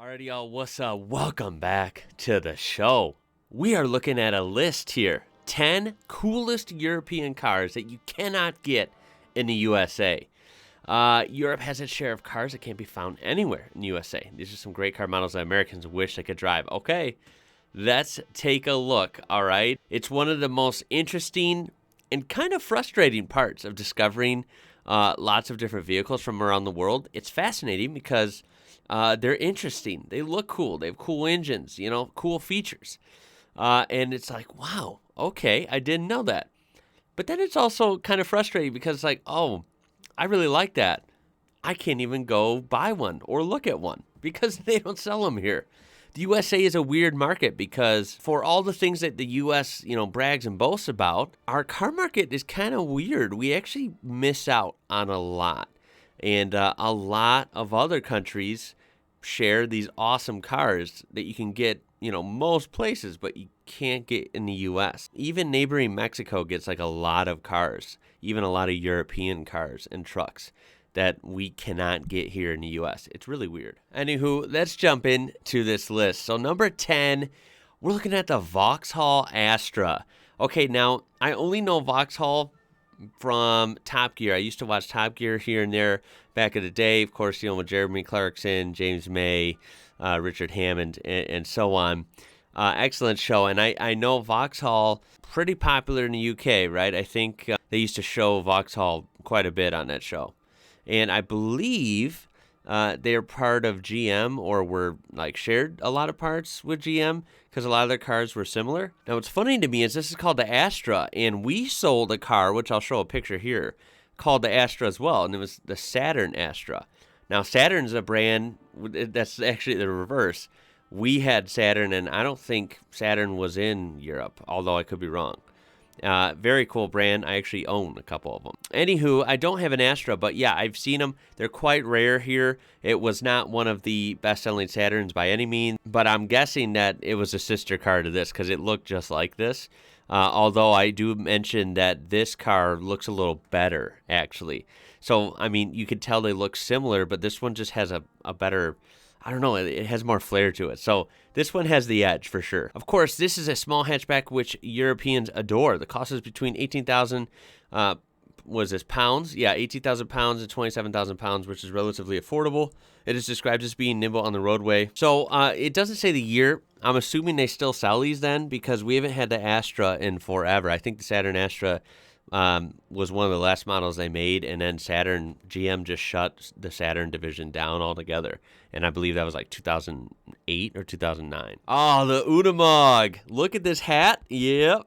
Alrighty, y'all, what's up? Welcome back to the show. We are looking at a list here. 10 coolest European cars that you cannot get in the USA. Europe has its share of cars that can't be found anywhere in the USA. These are some great car models that Americans wish they could drive. Okay, let's take a look, all right? It's one of the most interesting and kind of frustrating parts of discovering lots of different vehicles from around the world. It's fascinating because they're interesting. They look cool. They have cool engines, cool features. And it's like, wow, okay, I didn't know that. But then it's also kind of frustrating because it's like, oh, I really like that. I can't even go buy one or look at one because they don't sell them here. The USA is a weird market because for all the things that the US, brags and boasts about, our car market is kind of weird. We actually miss out on a lot. And a lot of other countries share these awesome cars that you can get, most places, but you can't get in the U.S. Even neighboring Mexico gets like a lot of cars, even a lot of European cars and trucks that we cannot get here in the U.S. It's really weird. Anywho, let's jump into this list. So number 10, we're looking at the Vauxhall Astra. Okay, now I only know Vauxhall from Top Gear. I used to watch Top Gear here and there back in the day, of course, with Jeremy Clarkson, James May, Richard Hammond, and so on. Excellent show. And I know Vauxhall, pretty popular in the UK, right? I think they used to show Vauxhall quite a bit on that show. And I believe they're part of GM or were shared a lot of parts with GM because a lot of their cars were similar. Now, what's funny to me is this is called the Astra, and we sold a car, which I'll show a picture here, called the Astra as well, and it was the Saturn Astra. Now, Saturn's a brand that's actually the reverse. We had Saturn, and I don't think Saturn was in Europe, although I could be wrong. Very cool brand. I actually own a couple of them. Anywho, I don't have an Astra, but yeah, I've seen them. They're quite rare here. It was not one of the best-selling Saturns by any means, but I'm guessing that it was a sister car to this because it looked just like this. Although I do mention that this car looks a little better, actually. So, you could tell they look similar, but this one just has a better, I don't know, it has more flair to it. So this one has the edge for sure. Of course, this is a small hatchback which Europeans adore. The cost is between 18,000 pounds? Yeah, 18,000 pounds and 27,000 pounds, which is relatively affordable. It is described as being nimble on the roadway. So it doesn't say the year. I'm assuming they still sell these then because we haven't had the Astra in forever. I think the Saturn Astra was one of the last models they made, and then GM just shut the Saturn division down altogether. And I believe that was 2008 or 2009. Oh, the Uudemog. Look at this hat. Yep.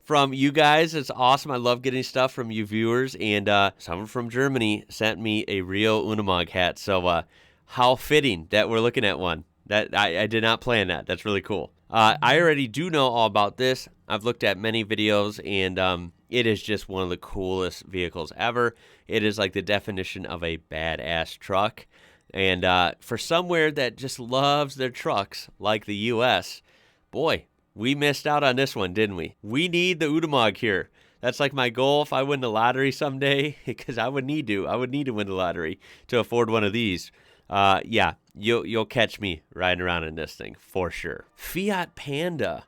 From you guys. It's awesome. I love getting stuff from you viewers. And someone from Germany sent me a real Uudemog hat. So how fitting that we're looking at one. That I did not plan that. That's really cool. I already do know all about this. I've looked at many videos, and it is just one of the coolest vehicles ever. It is like the definition of a badass truck. And for somewhere that just loves their trucks like the U.S., boy, we missed out on this one, didn't we? We need the Uudemog here. That's like my goal if I win the lottery someday, because I would need to win the lottery to afford one of these. Yeah, you'll catch me riding around in this thing for sure. Fiat Panda.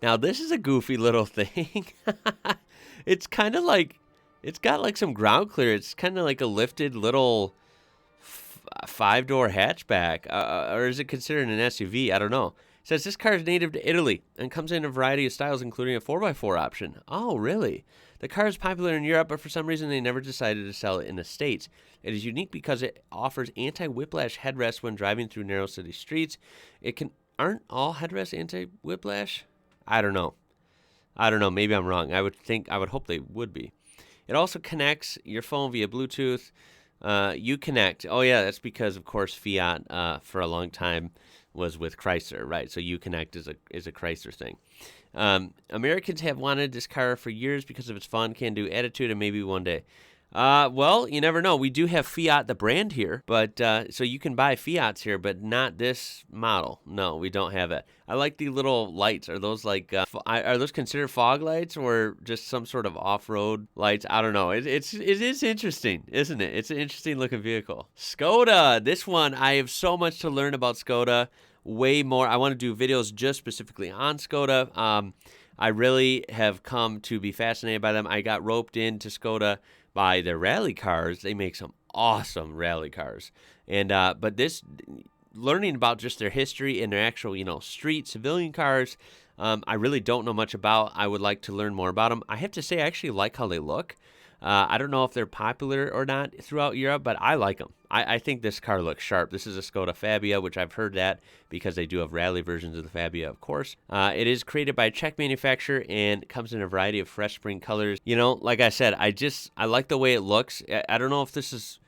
Now, this is a goofy little thing. It's kind of it's got some ground clearance. It's kind of like a lifted little 5-door hatchback. Or is it considered an SUV? I don't know. It says this car is native to Italy and comes in a variety of styles, including a 4x4 option. Oh, really? The car is popular in Europe, but for some reason they never decided to sell it in the States. It is unique because it offers anti-whiplash headrests when driving through narrow city streets. Aren't all headrests anti-whiplash? I don't know. Maybe I'm wrong. I would hope they would be. It also connects your phone via Bluetooth. Uconnect. Oh yeah, that's because of course Fiat for a long time was with Chrysler, right? So Uconnect is a Chrysler thing. Americans have wanted this car for years because of its fun, can-do attitude, and maybe one day. Well, you never know. We do have Fiat, the brand here, but so you can buy Fiats here, but not this model. No, we don't have it. I like the little lights. Are those like are those considered fog lights or just some sort of off-road lights? I don't know. It is interesting, isn't it? It's an interesting looking vehicle. Skoda. This one, I have so much to learn about Skoda. Way more. I want to do videos just specifically on Skoda. I really have come to be fascinated by them. I got roped into Skoda by their rally cars. They make some awesome rally cars. And but this learning about just their history and their actual, street civilian cars, I really don't know much about. I would like to learn more about them. I have to say I actually like how they look. I don't know if they're popular or not throughout Europe, but I like them. I think this car looks sharp. This is a Skoda Fabia, which I've heard that because they do have rally versions of the Fabia, of course. It is created by a Czech manufacturer and comes in a variety of fresh spring colors. Like I said, I like the way it looks. I don't know if this is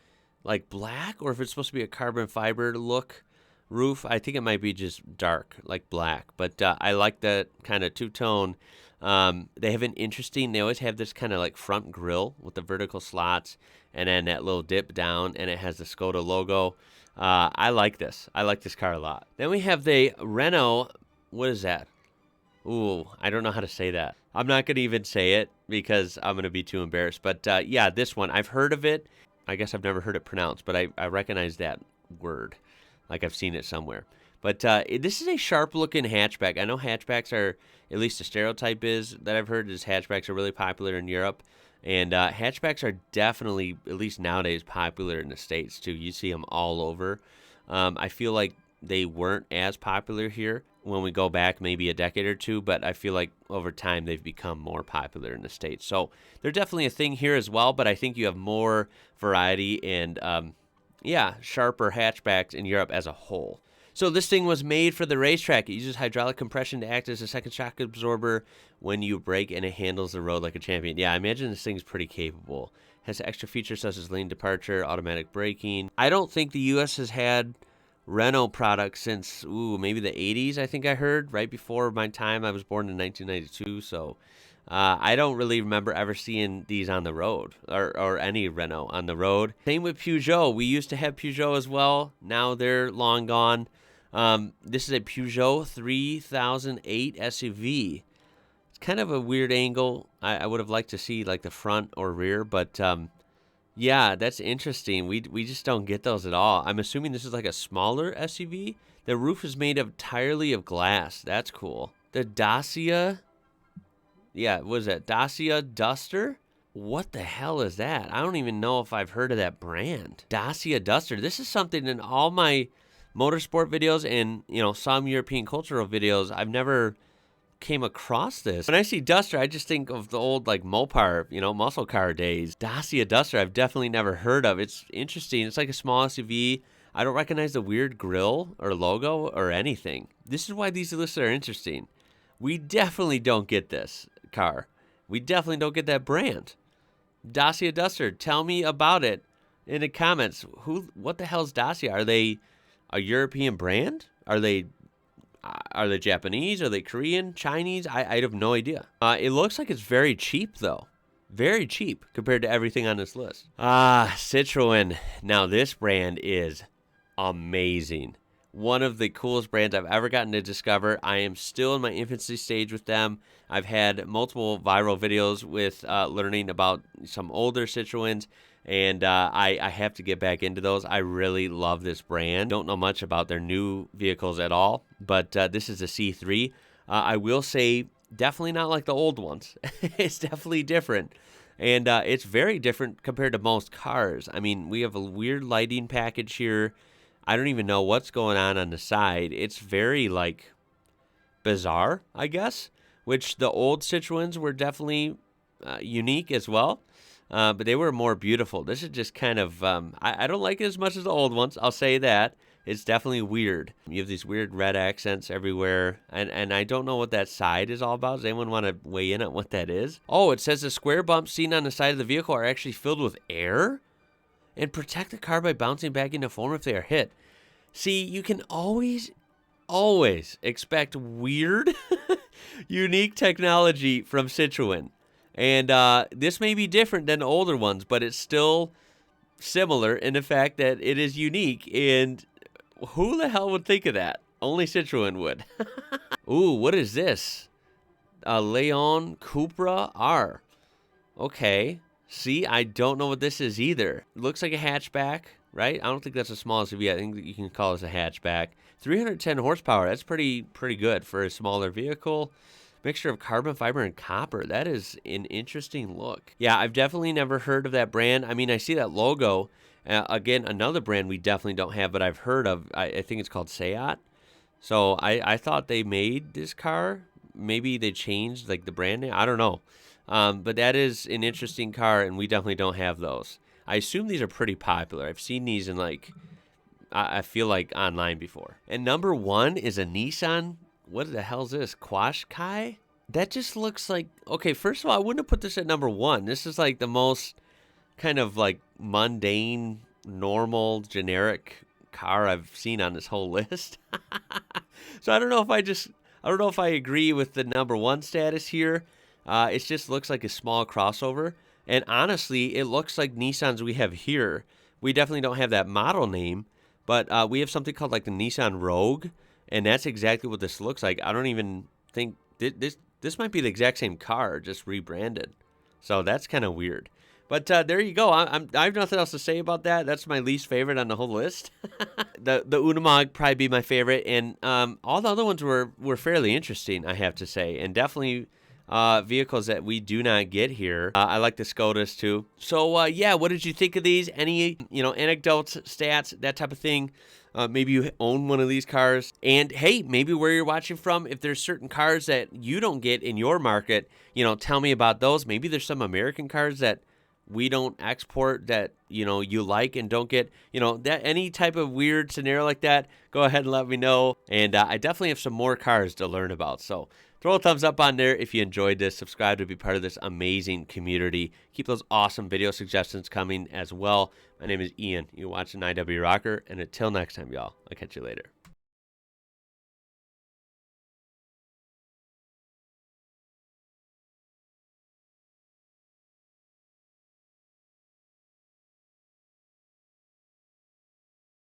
like black or if it's supposed to be a carbon fiber look roof. I think it might be just dark, like black, but I like that kind of two-tone. They have they always have this kind of like front grille with the vertical slots and then that little dip down, and it has the Skoda logo. I like this. I like this car a lot. Then we have the Renault. What is that? Ooh, I don't know how to say that. I'm not going to even say it because I'm going to be too embarrassed. But yeah, this one, I've heard of it. I guess I've never heard it pronounced, but I recognize that word. Like I've seen it somewhere. But this is a sharp-looking hatchback. I know hatchbacks are, at least the stereotype is that I've heard is hatchbacks are really popular in Europe. And hatchbacks are definitely, at least nowadays, popular in the States, too. You see them all over. I feel like they weren't as popular here when we go back maybe a decade or two, but I feel like over time they've become more popular in the States. So they're definitely a thing here as well, but I think you have more variety and, sharper hatchbacks in Europe as a whole. So this thing was made for the racetrack. It uses hydraulic compression to act as a second shock absorber when you brake, and it handles the road like a champion. Yeah, I imagine this thing's pretty capable. Has extra features such as lane departure, automatic braking. I don't think the U.S. has had Renault products since, maybe the 80s, I think I heard, right before my time. I was born in 1992, so I don't really remember ever seeing these on the road, or any Renault on the road. Same with Peugeot. We used to have Peugeot as well. Now they're long gone. This is a Peugeot 3008 SUV. It's kind of a weird angle. I would have liked to see like the front or rear, but yeah, that's interesting. We just don't get those at all. I'm assuming this is like a smaller SUV. The roof is made entirely of glass. That's cool. The Dacia, what is that? Dacia Duster? What the hell is that? I don't even know if I've heard of that brand. Dacia Duster. This is something in all my motorsport videos and, some European cultural videos, I've never came across this. When I see Duster, I just think of the old like Mopar, muscle car days. Dacia Duster, I've definitely never heard of. It's interesting. It's like a small SUV. I don't recognize the weird grille or logo or anything. This is why these lists are interesting. We definitely don't get this car. We definitely don't get that brand. Dacia Duster, tell me about it in the comments. What the hell is Dacia? Are they a European brand? Are they Japanese? Are they Korean? Chinese? I have no idea. It looks like it's very cheap, though. Very cheap compared to everything on this list. Citroen. Now, this brand is amazing. One of the coolest brands I've ever gotten to discover. I am still in my infancy stage with them. I've had multiple viral videos with learning about some older Citroens, and I have to get back into those. I really love this brand. Don't know much about their new vehicles at all, but this is a C3. I will say definitely not like the old ones. It's definitely different, and it's very different compared to most cars. I mean, we have a weird lighting package here. I don't even know what's going on the side. It's very, bizarre, I guess, which the old Citroens were definitely unique as well. But they were more beautiful. This is just kind of, I don't like it as much as the old ones. I'll say that. It's definitely weird. You have these weird red accents everywhere. And I don't know what that side is all about. Does anyone want to weigh in on what that is? Oh, it says the square bumps seen on the side of the vehicle are actually filled with air and protect the car by bouncing back into form if they are hit. See, you can always expect weird, unique technology from Citroen. And this may be different than the older ones, but it's still similar in the fact that it is unique. And who the hell would think of that? Only Citroen would. Ooh, what is this? A Leon Cupra R. Okay. See, I don't know what this is either. It looks like a hatchback, right? I don't think that's the smallest SUV. I think you can call this a hatchback. 310 horsepower. That's pretty good for a smaller vehicle. Mixture of carbon fiber and copper. That is an interesting look. Yeah, I've definitely never heard of that brand. I mean, I see that logo. Again, another brand we definitely don't have, but I've heard of. I think it's called Seat. So I thought they made this car. Maybe they changed like the brand name. I don't know. But that is an interesting car, and we definitely don't have those. I assume these are pretty popular. I've seen these in like, I feel like online before. And number one is a Nissan. What the hell is this? Quash Kai? That just looks like, okay, first of all, I wouldn't have put this at number one. This is like the most kind of like mundane, normal, generic car I've seen on this whole list. So I don't know if I agree with the number one status here. It just looks like a small crossover. And honestly, it looks like Nissans we have here. We definitely don't have that model name, but we have something called like the Nissan Rogue. And that's exactly what this looks like. I don't even think this might be the exact same car, just rebranded. So that's kind of weird. But there you go. I have nothing else to say about that. That's my least favorite on the whole list. The Uudemog probably be my favorite, and all the other ones were fairly interesting, I have to say, and definitely vehicles that we do not get here. I like the Skodas too. So yeah, what did you think of these? Any anecdotes, stats, that type of thing? Maybe you own one of these cars, and hey, maybe where you're watching from, if there's certain cars that you don't get in your market, tell me about those. Maybe there's some American cars that we don't export that you like and don't get, that any type of weird scenario like that, go ahead and let me know. And I definitely have some more cars to learn about. So throw a thumbs up on there if you enjoyed this. Subscribe to be part of this amazing community. Keep those awesome video suggestions coming as well. My name is Ian. You're watching IWrocker, and until next time, y'all, I'll catch you later.